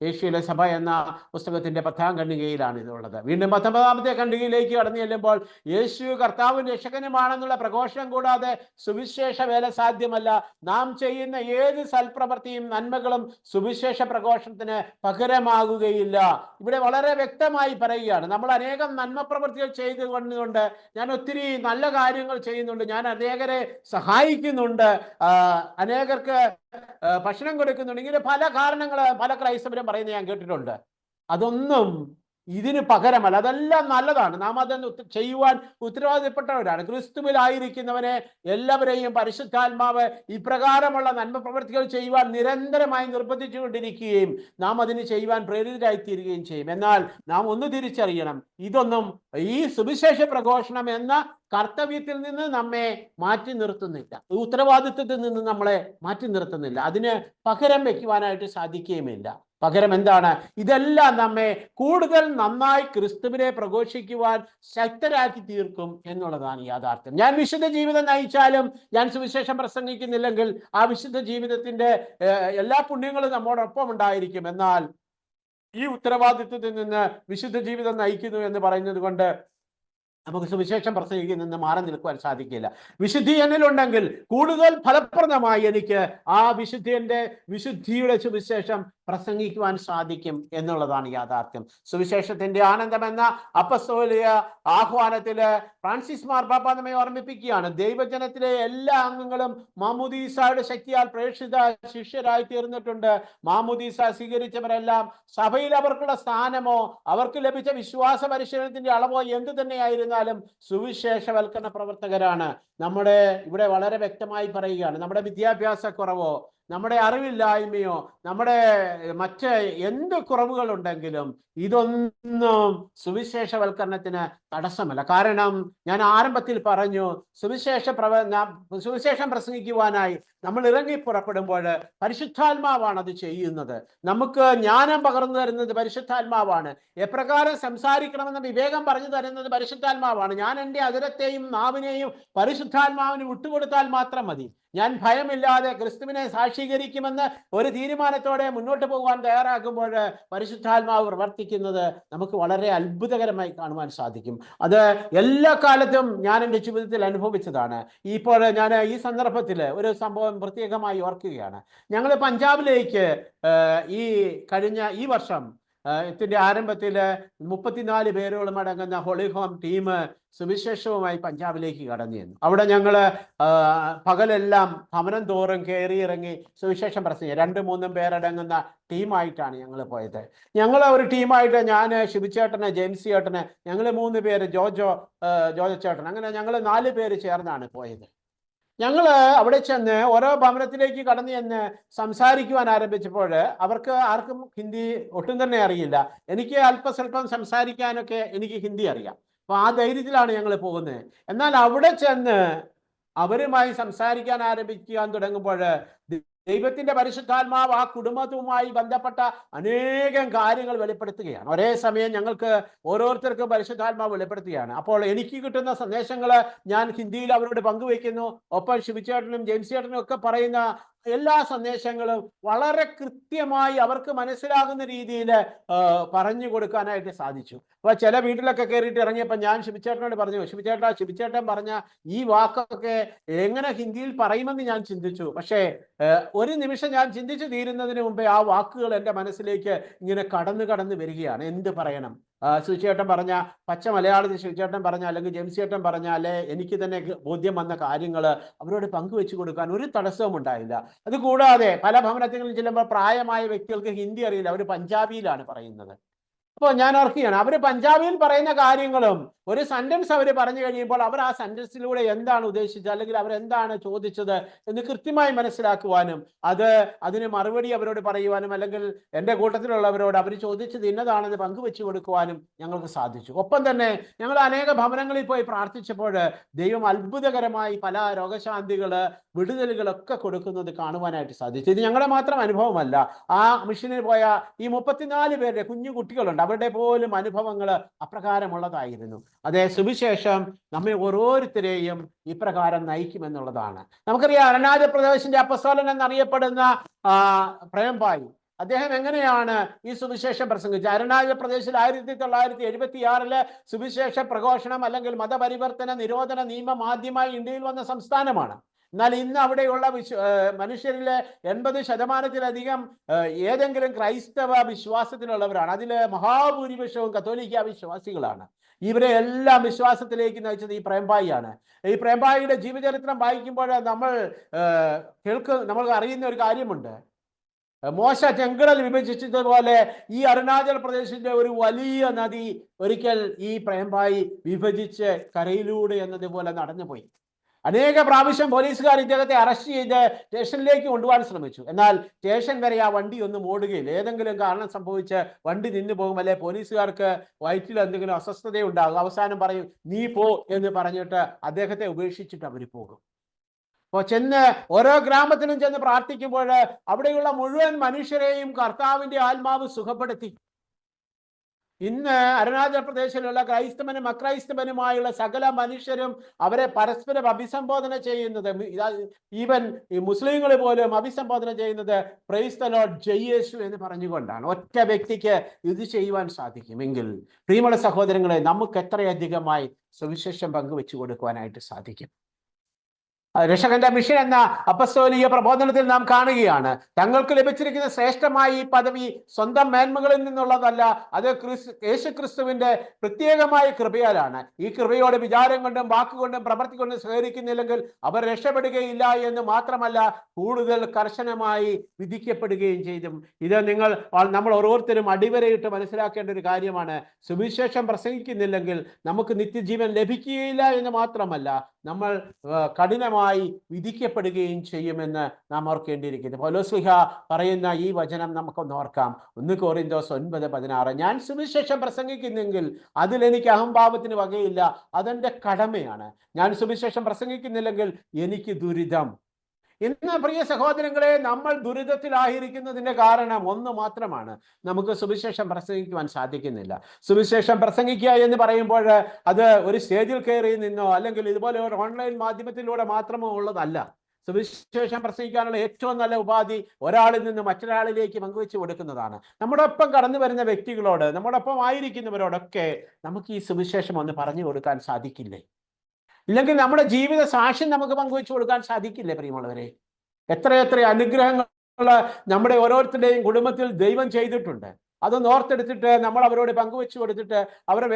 ഏഷ്യയിലെ സഭ എന്ന പുസ്തകത്തിന്റെ 10ാം ഖണ്ഡികയിലാണ് ഇതുള്ളത്. വീണ്ടും 19ാമത്തെ ഖണ്ഡികയിലേക്ക് കടന്നു ചെല്ലുമ്പോൾ യേശു കർത്താവും രക്ഷകനുമാണെന്നുള്ള പ്രഘോഷണം കൂടാതെ സുവിശേഷ വേല സാധ്യമല്ല. നാം ചെയ്യുന്ന ഏത് സൽപ്രവൃത്തിയും നന്മകളും സുവിശേഷ പ്രഘോഷണത്തിന് പകരമാകുകയില്ല. ഇവിടെ വളരെ വ്യക്തമായി പറയുകയാണ്, നമ്മൾ അനേകം നന്മ പ്രവൃത്തികൾ ചെയ്തുകൊണ്ട് ഞാൻ ഒത്തിരി നല്ല കാര്യങ്ങൾ ചെയ്യുന്നുണ്ട്, ഞാൻ അനേകരെ സഹായിക്കുന്നുണ്ട്, അനേകർക്ക് ഭക്ഷണം കൊടുക്കുന്നുണ്ട്, ഇങ്ങനെ പല കാരണങ്ങൾ പല ക്രൈസ്തവരും പറയുന്നത് ഞാൻ കേട്ടിട്ടുണ്ട്. അതൊന്നും ഇതിന് പകരമല്ല. അതെല്ലാം നല്ലതാണ്, നാം അതൊന്ന് ചെയ്യുവാൻ ഉത്തരവാദിത്തപ്പെട്ടവരാണ്. ക്രിസ്തുവിലായിരിക്കുന്നവനെ എല്ലാവരെയും പരിശുദ്ധാത്മാവ് ഇപ്രകാരമുള്ള നന്മ പ്രവൃത്തികൾ ചെയ്യുവാൻ നിരന്തരമായി നിർബന്ധിച്ചുകൊണ്ടിരിക്കുകയും നാം അതിന് ചെയ്യുവാൻ പ്രേരിതരായിത്തീരുകയും ചെയ്യും. എന്നാൽ നാം ഒന്ന് തിരിച്ചറിയണം, ഇതൊന്നും ഈ സുവിശേഷ പ്രഘോഷണം എന്ന കർത്തവ്യത്തിൽ നിന്ന് നമ്മെ മാറ്റി നിർത്തുന്നില്ല, ഉത്തരവാദിത്വത്തിൽ നിന്ന് നമ്മളെ മാറ്റി നിർത്തുന്നില്ല, അതിന് പകരം വെക്കുവാനായിട്ട് സാധിക്കുകയുമില്ല. പകരം എന്താണ്? ഇതെല്ലാം നമ്മെ കൂടുതൽ നന്നായി ക്രിസ്തുവിനെ പ്രഘോഷിക്കുവാൻ ശക്തരാക്കി തീർക്കും എന്നുള്ളതാണ് യാഥാർത്ഥ്യം. ഞാൻ വിശുദ്ധ ജീവിതം നയിച്ചാലും ഞാൻ സുവിശേഷം പ്രസംഗിക്കുന്നില്ലെങ്കിൽ ആ വിശുദ്ധ ജീവിതത്തിന്റെ എല്ലാ പുണ്യങ്ങളും നമ്മോടൊപ്പം ഉണ്ടായിരിക്കും. എന്നാൽ ഈ ഉത്തരവാദിത്വത്തിൽ നിന്ന് വിശുദ്ധ ജീവിതം നയിക്കുന്നു എന്ന് പറയുന്നത് കൊണ്ട് നമുക്ക് സുവിശേഷം പ്രസംഗിക്കുന്ന നിന്ന് മാറി നിൽക്കുവാൻ സാധിക്കില്ല. വിശുദ്ധി എന്നിലുണ്ടെങ്കിൽ കൂടുതൽ ഫലപ്രദമായി എനിക്ക് ആ വിശുദ്ധിയുടെ സുവിശേഷം പ്രസംഗിക്കുവാൻ സാധിക്കും എന്നുള്ളതാണ് യാഥാർത്ഥ്യം. സുവിശേഷത്തിന്റെ ആനന്ദം എന്ന അപ്പസ്തോലിക ആഹ്വാനത്തില് ഫ്രാൻസിസ് മാർപ്പാപ്പ നമ്മെ ഓർമ്മിപ്പിക്കുകയാണ്. ദൈവജനത്തിലെ എല്ലാ അംഗങ്ങളും മാമുദീസയുടെ ശക്തിയാൽ പ്രേക്ഷിത ശിഷ്യരായി തീർന്നിട്ടുണ്ട്. മാമുദീസ സ്വീകരിച്ചവരെല്ലാം സഭയിൽ അവർക്കുള്ള സ്ഥാനമോ അവർക്ക് ലഭിച്ച വിശ്വാസ പരിശീലനത്തിന്റെ അളവോ എന്തു തന്നെയായിരുന്നാലും സുവിശേഷവൽക്കരണ പ്രവർത്തകരാണ്. ഇവിടെ വളരെ വ്യക്തമായി പറയുകയാണ്, നമ്മുടെ വിദ്യാഭ്യാസക്കുറവോ നമ്മുടെ അറിവില്ലായ്മയോ നമ്മുടെ മറ്റ് എന്ത് കുറവുകളുണ്ടെങ്കിലും ഇതൊന്നും സുവിശേഷവൽക്കരണത്തിന് തടസ്സമല്ല. കാരണം ഞാൻ ആരംഭത്തിൽ പറഞ്ഞു, സുവിശേഷം പ്രസംഗിക്കുവാനായി നമ്മൾ ഇറങ്ങി പുറപ്പെടുമ്പോൾ പരിശുദ്ധാത്മാവാണ് അത് ചെയ്യുന്നത്. നമുക്ക് ജ്ഞാനം പകർന്നു തരുന്നത് പരിശുദ്ധാത്മാവാണ്. എപ്രകാരം സംസാരിക്കണമെന്ന് വിവേകം പറഞ്ഞു തരുന്നത് പരിശുദ്ധാത്മാവാണ്. ഞാൻ എൻ്റെ അതിരത്തെയും നാവിനെയും പരിശുദ്ധാത്മാവിന് വിട്ടുകൊടുത്താൽ മാത്രം മതി. ഞാൻ ഭയമില്ലാതെ ക്രിസ്തുവിനെ സാക്ഷീകരിക്കുമെന്ന് ഒരു തീരുമാനത്തോടെ മുന്നോട്ട് പോകുവാൻ തയ്യാറാക്കുമ്പോൾ പരിശുദ്ധാത്മാവ് പ്രവർത്തിക്കുന്നത് നമുക്ക് വളരെ അത്ഭുതകരമായി കാണുവാൻ സാധിക്കും. അത് എല്ലാ കാലത്തും ഞാൻ എൻ്റെ ജീവിതത്തിൽ അനുഭവിച്ചതാണ്. ഇപ്പോൾ ഞാൻ ഈ സന്ദർഭത്തിൽ ഒരു സംഭവം പ്രത്യേകമായി ഓർക്കുകയാണ്. ഞങ്ങൾ പഞ്ചാബിലേക്ക് ഈ വർഷം ത്തിന്റെ ആരംഭത്തിൽ 34 പേരോളം അടങ്ങുന്ന ഹോളി ഹോം ടീം സുവിശേഷവുമായി പഞ്ചാബിലേക്ക് കടന്നു ചെന്നു. അവിടെ ഞങ്ങൾ പകലെല്ലാം ഭവനം തോറും കയറി ഇറങ്ങി സുവിശേഷം പ്രസംഗിച്ചു. 2-3 പേരടങ്ങുന്ന ടീമായിട്ടാണ് ഞങ്ങൾ പോയത്. ഞങ്ങൾ ഒരു ടീമായിട്ട് ഞാൻ, ശിബിച്ചേട്ടന്, ജെയിംസ് ചേട്ടന്, ഞങ്ങൾ 3 പേര്, ജോജോ ചേട്ടൻ, അങ്ങനെ ഞങ്ങൾ 4 പേര് ചേർന്നാണ് പോയത്. ഞങ്ങൾ അവിടെ ചെന്ന് ഓരോ ഭവനത്തിലേക്ക് കടന്നു ചെന്ന് സംസാരിക്കുവാൻ ആരംഭിച്ചപ്പോൾ അവർക്ക് ആർക്കും ഹിന്ദി ഒട്ടും തന്നെ അറിയില്ല. എനിക്ക് അല്പസ്വല്പം സംസാരിക്കാനൊക്കെ എനിക്ക് ഹിന്ദി അറിയാം. അപ്പോൾ ആ ധൈര്യത്തിലാണ് ഞങ്ങൾ പോകുന്നത്. എന്നാൽ അവിടെ ചെന്ന് അവരുമായി സംസാരിക്കാൻ ആരംഭിക്കാൻ തുടങ്ങുമ്പോൾ ദൈവത്തിന്റെ പരിശുദ്ധാത്മാവ് ആ കുടുംബവുമായി ബന്ധപ്പെട്ട അനേകം കാര്യങ്ങൾ വെളിപ്പെടുത്തുകയാണ്. ഒരേ സമയം ഞങ്ങൾക്ക് ഓരോരുത്തർക്കും പരിശുദ്ധാത്മാവ് വെളിപ്പെടുത്തുകയാണ്. അപ്പോൾ എനിക്ക് കിട്ടുന്ന സന്ദേശങ്ങൾ ഞാൻ ഹിന്ദിയിൽ അവരോട് പങ്കുവയ്ക്കുന്നു. ഒപ്പം ശിബിച്ചേട്ടനും ജെയിംസ് ചേട്ടനും ഒക്കെ പറയുന്ന എല്ലാ സന്ദേശങ്ങളും വളരെ കൃത്യമായി അവർക്ക് മനസ്സിലാകുന്ന രീതിയിൽ പറഞ്ഞു കൊടുക്കാനായിട്ട് സാധിച്ചു. അപ്പോൾ ചില വീട്ടിലൊക്കെ കയറിയിട്ട് ഇറങ്ങിയപ്പോൾ ഞാൻ ശിബിച്ചേട്ടനോട് പറഞ്ഞു, ശിബിച്ചേട്ടൻ പറഞ്ഞ ഈ വാക്കൊക്കെ എങ്ങനെ ഹിന്ദിയിൽ പറയുമെന്ന് ഞാൻ ചിന്തിച്ചു. പക്ഷേ ഒരു നിമിഷം ഞാൻ ചിന്തിച്ചു തീരുന്നതിന് മുമ്പേ ആ വാക്കുകൾ എൻ്റെ മനസ്സിലേക്ക് ഇങ്ങനെ കടന്നു വരികയാണ്. എന്ത് പറയണം? ശിവചേട്ടൻ പറഞ്ഞ പച്ച മലയാളത്തിൽ ശിവചേട്ടൻ പറഞ്ഞ, അല്ലെങ്കിൽ ജെയിംസ് ചേട്ടൻ പറഞ്ഞ, അല്ലെ എനിക്ക് തന്നെ ബോധ്യം വന്ന കാര്യങ്ങൾ അവരോട് പങ്കുവെച്ചു കൊടുക്കാൻ ഒരു തടസ്സവും ഉണ്ടായില്ല. അതുകൂടാതെ പല ഭവനത്തിലും ചെല്ലുമ്പോൾ പ്രായമായ വ്യക്തികൾക്ക് ഹിന്ദി അറിയില്ല, അവർ പഞ്ചാബിയിലാണ് പറയുന്നത്. അപ്പോൾ ഞാൻ ഓർക്കുകയാണ്, അവർ പഞ്ചാബിയിൽ പറയുന്ന കാര്യങ്ങളും ഒരു സെന്റൻസ് അവർ പറഞ്ഞു കഴിയുമ്പോൾ അവർ ആ സെന്റൻസിലൂടെ എന്താണ് ഉദ്ദേശിച്ചത്, അല്ലെങ്കിൽ അവരെന്താണ് ചോദിച്ചത് എന്ന് കൃത്യമായി മനസ്സിലാക്കുവാനും അതിന് മറുപടി അവരോട് പറയുവാനും, അല്ലെങ്കിൽ എൻ്റെ കൂട്ടത്തിലുള്ളവരോട് അവർ ചോദിച്ചത് ഇന്നതാണെന്ന് പങ്കുവെച്ചു കൊടുക്കുവാനും ഞങ്ങൾക്ക് സാധിച്ചു. ഒപ്പം തന്നെ ഞങ്ങൾ അനേക ഭവനങ്ങളിൽ പോയി പ്രാർത്ഥിച്ചപ്പോൾ ദൈവം അത്ഭുതകരമായി പല രോഗശാന്തികൾ, വിടുതലുകളൊക്കെ കൊടുക്കുന്നത് കാണുവാനായിട്ട് സാധിച്ചു. ഇത് ഞങ്ങളുടെ മാത്രം അനുഭവമല്ല. ആ മിഷനിൽ പോയ ഈ 34 പേരുടെ കുഞ്ഞു കുട്ടികളുണ്ട്, അവരുടെ പോലും അനുഭവങ്ങൾ അപ്രകാരമുള്ളതായിരുന്നു. അതേ, സുവിശേഷം നമ്മെ ഓരോരുത്തരെയും ഇപ്രകാരം നയിക്കുമെന്നുള്ളതാണ്. നമുക്കറിയാം, അരുണാചൽ പ്രദേശിന്റെ അപ്പസ്തോലൻ എന്നറിയപ്പെടുന്ന പ്രേംഭായി, അദ്ദേഹം എങ്ങനെയാണ് ഈ സുവിശേഷം പ്രസംഗിച്ചത്? അരുണാചൽ പ്രദേശിൽ 1976 സുവിശേഷ പ്രഘോഷണം അല്ലെങ്കിൽ മതപരിവർത്തന നിരോധന നിയമം ആദ്യമായി ഇന്ത്യയിൽ വന്ന സംസ്ഥാനമാണ്. എന്നാൽ ഇന്ന് അവിടെയുള്ള മനുഷ്യരിലെ 80% ഏതെങ്കിലും ക്രൈസ്തവ വിശ്വാസത്തിലുള്ളവരാണ്. അതിൽ മഹാഭൂരിപക്ഷവും കത്തോലിക്ക വിശ്വാസികളാണ്. ഇവരെ എല്ലാം വിശ്വാസത്തിലേക്ക് നയിച്ചത് ഈ പ്രേംഭായിയാണ്. ഈ പ്രേംഭായിയുടെ ജീവചരിത്രം വായിക്കുമ്പോൾ നമ്മൾ അറിയുന്ന ഒരു കാര്യമുണ്ട്. മോശ ചെങ്കടൽ വിഭജിച്ചതുപോലെ ഈ അരുണാചൽ പ്രദേശിന്റെ ഒരു വലിയ നദി ഒരിക്കൽ ഈ പ്രേംഭായി വിഭജിച്ച് കരയിലൂടെ എന്നതുപോലെ നടന്നുപോയി. അനേക പ്രാവശ്യം പോലീസുകാർ ഇദ്ദേഹത്തെ അറസ്റ്റ് ചെയ്ത് സ്റ്റേഷനിലേക്ക് കൊണ്ടുപോകാൻ ശ്രമിച്ചു. എന്നാൽ സ്റ്റേഷൻ വരെ ആ വണ്ടി ഒന്നും ഓടുകയില്ല. ഏതെങ്കിലും കാരണം സംഭവിച്ച് വണ്ടി നിന്നു പോകും, അല്ലെ പോലീസുകാർക്ക് വയറ്റിൽ എന്തെങ്കിലും അസ്വസ്ഥതയുണ്ടാകും. അവസാനം പറയും നീ പോ എന്ന് പറഞ്ഞിട്ട് അദ്ദേഹത്തെ ഉപേക്ഷിച്ചിട്ട് അവർ പോകും. അപ്പോൾ ചെന്ന് ഓരോ ഗ്രാമത്തിലും ചെന്ന് പ്രാർത്ഥിക്കുമ്പോൾ അവിടെയുള്ള മുഴുവൻ മനുഷ്യരെയും കർത്താവിന്റെ ആത്മാവ് സുഖപ്പെടുത്തി. ഇന്ന് അരുണാചൽ പ്രദേശിലുള്ള ക്രൈസ്തവനും അക്രൈസ്തവനുമായുള്ള സകല മനുഷ്യരും അവരെ പരസ്പരം അഭിസംബോധന ചെയ്യുന്നത്, ഈവൻ ഈ മുസ്ലിങ്ങൾ പോലും അഭിസംബോധന ചെയ്യുന്നത് പ്രൈസ് ദി ലോർഡ്, ജയ് യേശു എന്ന് പറഞ്ഞുകൊണ്ടാണ്. ഒറ്റ വ്യക്തിക്ക് ഇത് ചെയ്യുവാൻ സാധിക്കുമെങ്കിൽ പ്രിയമുള്ള സഹോദരങ്ങളെ, നമുക്ക് എത്രയധികമായി സുവിശേഷം പങ്കുവെച്ചു കൊടുക്കുവാനായിട്ട് സാധിക്കും. രക്ഷകന്റെ മിഷൻ എന്ന അപ്പസ്തോലിക പ്രബോധനത്തിൽ നാം കാണുകയാണ്, തങ്ങൾക്ക് ലഭിച്ചിരിക്കുന്ന ശ്രേഷ്ഠമായ ഈ പദവി സ്വന്തം മേന്മകളിൽ നിന്നുള്ളതല്ല, അത് യേശുക്രിസ്തുവിന്റെ പ്രത്യേകമായ കൃപയാലാണ്. ഈ കൃപയോട് വിചാരം കൊണ്ടും വാക്കുകൊണ്ടും പ്രവൃത്തി കൊണ്ടും സഹകരിക്കുന്നില്ലെങ്കിൽ അവർ രക്ഷപ്പെടുകയില്ല എന്ന് മാത്രമല്ല, കൂടുതൽ കർശനമായി വിധിക്കപ്പെടുകയും ചെയ്തു. ഇത് നമ്മൾ ഓരോരുത്തരും അടിവരയിട്ട് മനസ്സിലാക്കേണ്ട ഒരു കാര്യമാണ്. സുവിശേഷം പ്രസംഗിക്കുന്നില്ലെങ്കിൽ നമുക്ക് നിത്യജീവൻ ലഭിക്കുകയില്ല എന്ന് മാത്രമല്ല, നമ്മൾ കഠിനമായി വിധിക്കപ്പെടുകയും ചെയ്യുമെന്ന് നാം ഓർക്കേണ്ടിയിരിക്കുന്നു. പൗലോസ് പറയുന്ന ഈ വചനം നമുക്കൊന്ന് ഓർക്കാം. 1 കൊരിന്തോസ് 9:16, ഞാൻ സുവിശേഷം പ്രസംഗിക്കുന്നെങ്കിൽ അതിലെനിക്ക് അഹംഭാവത്തിന് വകയില്ല, അതെന്റെ കടമയാണ്. ഞാൻ സുവിശേഷം പ്രസംഗിക്കുന്നില്ലെങ്കിൽ എനിക്ക് ദുരിതം. ഇന്ന് പ്രിയ സഹോദരങ്ങളെ, നമ്മൾ ദുരിതത്തിലായിരിക്കുന്നതിന്റെ കാരണം ഒന്ന് മാത്രമാണ്, നമുക്ക് സുവിശേഷം പ്രസംഗിക്കുവാൻ സാധിക്കുന്നില്ല. സുവിശേഷം പ്രസംഗിക്കുക എന്ന് പറയുമ്പോൾ അത് ഒരു സ്റ്റേജിൽ കയറി നിന്നോ അല്ലെങ്കിൽ ഇതുപോലെ ഒരു ഓൺലൈൻ മാധ്യമത്തിലൂടെ മാത്രമോ ഉള്ളതല്ല. സുവിശേഷം പ്രസംഗിക്കാനുള്ള ഏറ്റവും നല്ല ഉപാധി ഒരാളിൽ നിന്ന് മറ്റൊരാളിലേക്ക് പങ്കുവെച്ച് കൊടുക്കുന്നതാണ്. നമ്മുടെ ഒപ്പം കടന്നു വരുന്ന വ്യക്തികളോട്, നമ്മുടെ ഒപ്പം ആയിരിക്കുന്നവരോടൊക്കെ നമുക്ക് ഈ സുവിശേഷം ഒന്ന് പറഞ്ഞു കൊടുക്കാൻ സാധിക്കില്ലേ? ഇല്ലെങ്കിൽ നമ്മുടെ ജീവിത സാക്ഷ്യം നമുക്ക് പങ്കുവെച്ചു കൊടുക്കാൻ സാധിക്കില്ലേ? പ്രിയമുള്ളവരെ, എത്രയെത്ര അനുഗ്രഹങ്ങൾ നമ്മുടെ ഓരോരുത്തരുടെയും കുടുംബത്തിൽ ദൈവം ചെയ്തിട്ടുണ്ട്. അതൊന്ന് ഓർത്തെടുത്തിട്ട് നമ്മൾ അവരോട് പങ്കുവെച്ചു കൊടുത്തിട്ട് അവരുടെ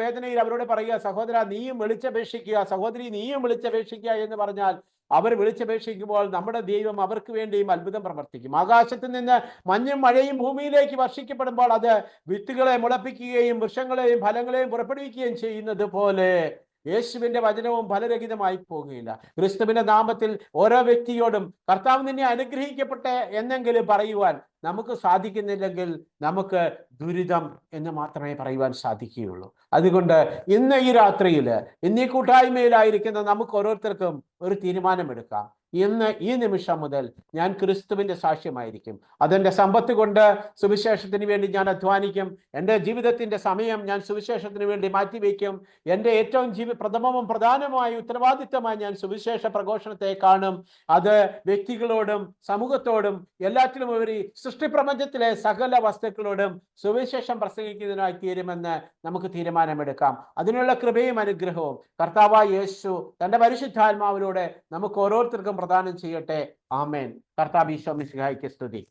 വേദനയിൽ അവരോട് പറയുക, സഹോദര നീയും വിളിച്ചപേക്ഷിക്കുക, സഹോദരി നീയും വിളിച്ചപേക്ഷിക്കുക എന്ന് പറഞ്ഞാൽ അവർ വിളിച്ചപേക്ഷിക്കുമ്പോൾ നമ്മുടെ ദൈവം അവർക്ക് വേണ്ടിയും അത്ഭുതം പ്രവർത്തിക്കും. ആകാശത്ത് നിന്ന് മഞ്ഞും മഴയും ഭൂമിയിലേക്ക് വർഷിക്കപ്പെടുമ്പോൾ അത് വിത്തുകളെ മുളപ്പിക്കുകയും വൃക്ഷങ്ങളെയും ഫലങ്ങളെയും പുറപ്പെടുവിക്കുകയും ചെയ്യുന്നത് പോലെ യേശുവിന്റെ വചനവും ഫലരഹിതമായി പോകുകയില്ല. ക്രിസ്തുവിന്റെ നാമത്തിൽ ഓരോ വ്യക്തിയോടും കർത്താവ് നിന്നെ അനുഗ്രഹിക്കപ്പെട്ടെ എന്നെങ്കിലും പറയുവാൻ നമുക്ക് സാധിക്കുന്നില്ലെങ്കിൽ നമുക്ക് ദുരിതം എന്ന് മാത്രമേ പറയുവാൻ സാധിക്കുകയുള്ളൂ. അതുകൊണ്ട് ഇന്ന് ഈ രാത്രിയിൽ, ഇന്ന് ഈ കൂട്ടായ്മയിലായിരിക്കുന്ന നമുക്ക് ഓരോരുത്തർക്കും ഒരു തീരുമാനമെടുക്കാം. ഇന്ന് ഈ നിമിഷം മുതൽ ഞാൻ ക്രിസ്തുവിന്റെ സാക്ഷ്യമായിരിക്കും. അതെന്റെ സമ്പത്ത് കൊണ്ട് സുവിശേഷത്തിന് വേണ്ടി ഞാൻ അധ്വാനിക്കും. എൻ്റെ ജീവിതത്തിന്റെ സമയം ഞാൻ സുവിശേഷത്തിന് വേണ്ടി മാറ്റിവെക്കും. എൻ്റെ ഏറ്റവും പ്രഥമവും പ്രധാനമായ ഉത്തരവാദിത്തമായി ഞാൻ സുവിശേഷ പ്രഘോഷണത്തെ കാണും. അത് വ്യക്തികളോടും സമൂഹത്തോടും എല്ലാറ്റിലും ഉപരി സൃഷ്ടിപ്രപഞ്ചത്തിലെ സകല വസ്തുക്കളോടും സുവിശേഷം പ്രസംഗിക്കുന്നതിനായി തീരുമെന്ന് നമുക്ക് തീരുമാനമെടുക്കാം. അതിനുള്ള കൃപയും അനുഗ്രഹവും കർത്താവായ യേശു തന്റെ പരിശുദ്ധാത്മാവിലൂടെ നമുക്ക് ഓരോരുത്തർക്കും പ്രദാനം ചെയ്യട്ടെ. ആമേൻ. കർത്താവ് ഈശോ മിശിഹായ്ക്ക് സ്തുതി.